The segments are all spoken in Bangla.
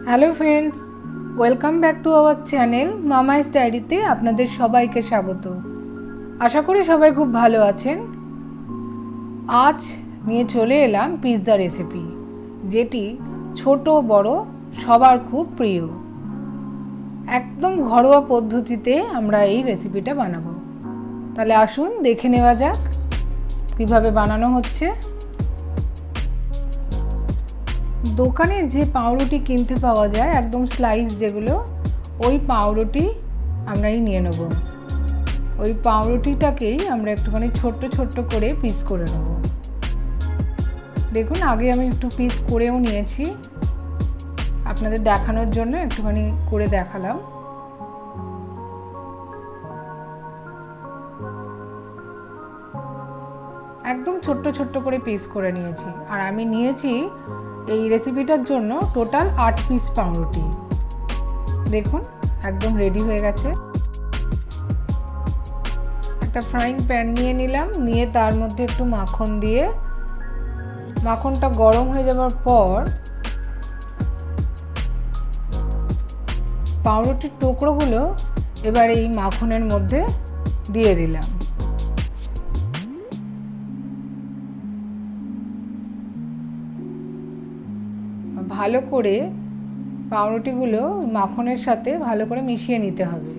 Hello friends, welcome back to our channel মামাইস ডায়েরিতে আপনাদের সবাইকে স্বাগত। আশা করি সবাই খুব ভালো আছেন। আজ নিয়ে চলে এলাম পিৎজা রেসিপি, যেটি ছোট বড় সবার খুব প্রিয়। একদম ঘরোয়া পদ্ধতিতে আমরা এই রেসিপিটা বানাবো। তাহলে আসুন দেখে নেওয়া যাক কীভাবে বানানো হচ্ছে। দোকানে যে পাউরুটি কিনতে পাওয়া যায় একদম স্লাইস যেগুলো, ওই পাউরুটি আমরাই নিয়ে নেব। ওই পাউরুটিটাকেই আমরা একটুখানি ছোট্ট ছোট্ট করে পিস করে নেব। দেখুন, আগে আমি একটু পিস করেও নিয়েছি, আপনাদের দেখানোর জন্য একটুখানি করে দেখালাম। একদম ছোট্ট ছোট্ট করে পিস করে নিয়েছি। আর আমি নিয়েছি এই রেসিপিটার জন্য টোটাল 8 পিস পাউরুটি। দেখুন একদম রেডি হয়ে গেছে। একটা ফ্রাইং প্যান নিয়ে নিলাম, নিয়ে তার মধ্যে একটু মাখন দিয়ে, মাখনটা গরম হয়ে যাওয়ার পর পাউরুটির টুকরোগুলো এবার এই মাখনের মধ্যে দিয়ে দিলাম। ভালো করে পাউরুটিগুলো মাখনের সাথে ভালো করে মিশিয়ে নিতে হবে।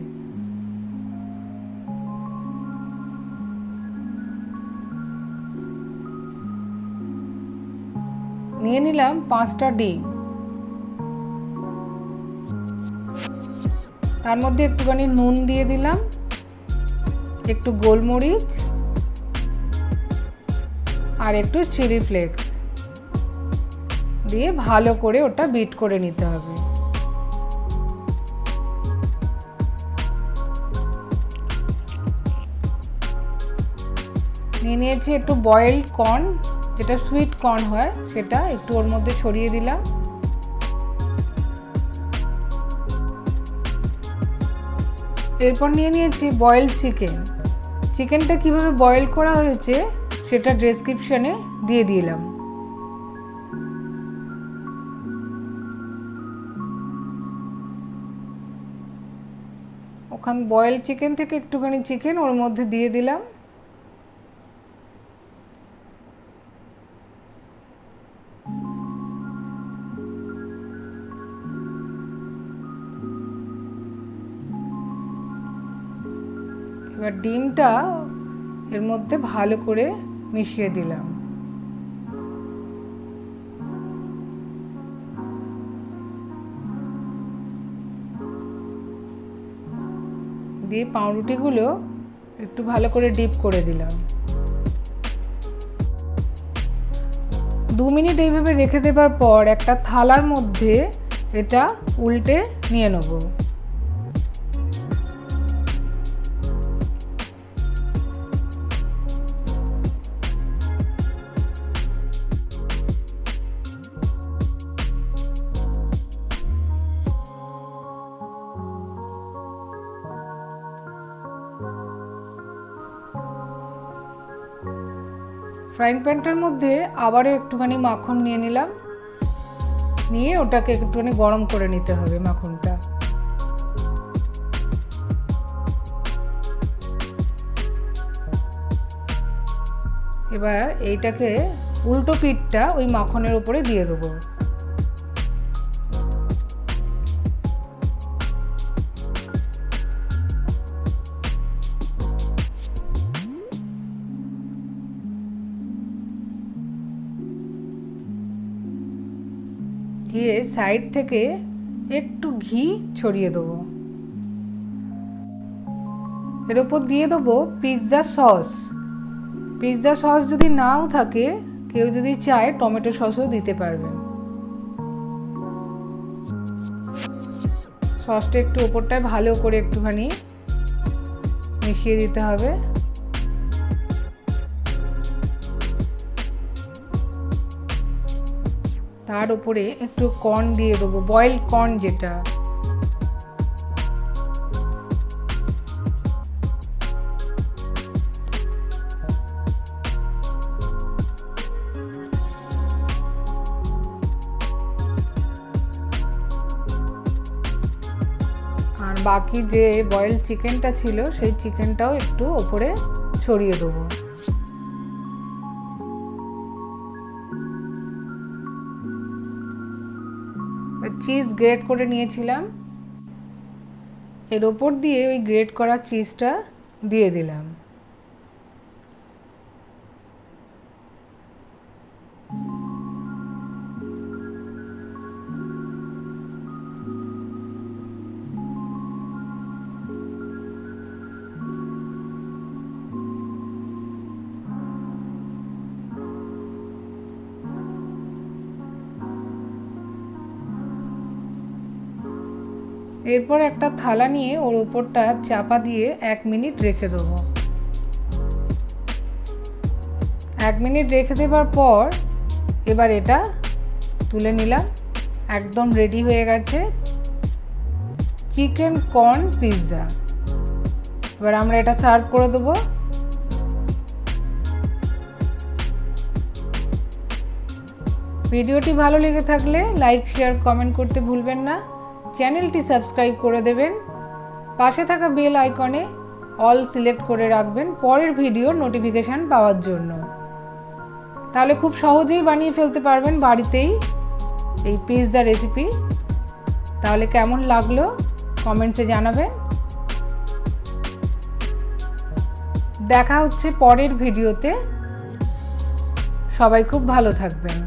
নিয়ে নিলাম 5টা ডিম, তার মধ্যে একটুখানি নুন দিয়ে দিলাম, একটু গোলমরিচ আর একটু চিলি ফ্লেক্স দিয়ে ভালো করে ওটা বিট করে নিতে হবে। নিয়ে নিয়েছি একটু বয়েলড কর্ন, যেটা সুইট কর্ন হয়, সেটা একটু ওর মধ্যে ছড়িয়ে দিলাম। এরপর নিয়ে নিয়েছি বয়েলড চিকেন। চিকেনটা কিভাবে বয়েল করা হয়েছে সেটা ডেসক্রিপশনে দিয়ে দিলাম। ওখান বয়েল চিকেন থেকে একটুখানি চিকেন ওর মধ্যে দিয়ে দিলাম। এবার ডিমটা এর মধ্যে ভালো করে মিশিয়ে দিলাম। দিয়ে পাউরুটিগুলো একটু ভালো করে ডিপ করে দিলাম। 2 মিনিট এইভাবে রেখে দেওয়ার পর একটা থালার মধ্যে এটা উল্টে নিয়ে নেব। ফ্রাইং প্যানটার মধ্যে আবারও একটুখানি মাখন নিয়ে নিলাম, নিয়ে ওটাকে একটুখানি গরম করে নিতে হবে মাখনটা। এবার এইটাকে উল্টো পিঠটা ওই মাখনের উপরে দিয়ে দেবো। দিয়ে সাইড থেকে একটু ঘি ছড়িয়ে দেবো। এর ওপর দিয়ে দেবো পিৎজা সস। পিৎজা সস যদি নাও থাকে, কেউ যদি চায় টমেটো সসও দিতে পারবেন। সসটা একটু ওপরটায় ভালো করে একটুখানি মিশিয়ে দিতে হবে। তার উপরে একটু কর্ন দিয়ে দেবো, বয়েলড কর্ন যেটা। বাকি যে বয়েল চিকেনটা ছিল সেই চিকেনটাও একটু ওপরে ছড়িয়ে দেবো। চিজ গ্রেট করে নিয়েছিলাম, এর ওপর দিয়ে ওই গ্রেট করা চিজটা দিয়ে দিলাম। এরপর একটা থালা নিয়ে ওর ওপরটা চাপা দিয়ে 1 মিনিট রেখে দেবো। 1 মিনিট রেখে দেবার পর এবার এটা তুলে নিলাম। একদম রেডি হয়ে গেছে চিকেন কর্ন পিৎজা। এবার আমরা এটা সার্ভ করে দেবো। ভিডিওটি ভালো লেগে থাকলে লাইক, শেয়ার, কমেন্ট করতে ভুলবেন না। চ্যানেলটি সাবস্ক্রাইব করে দেবেন। পাশে থাকা বেল আইকনে অল সিলেক্ট করে রাখবেন পরের ভিডিওর নোটিফিকেশান পাওয়ার জন্য। তাহলে খুব সহজেই বানিয়ে ফেলতে পারবেন বাড়িতেই এই পিৎজা রেসিপি। তাহলে কেমন লাগলো কমেন্টসে জানাবেন। দেখা হচ্ছে পরের ভিডিওতে। সবাই খুব ভালো থাকবেন।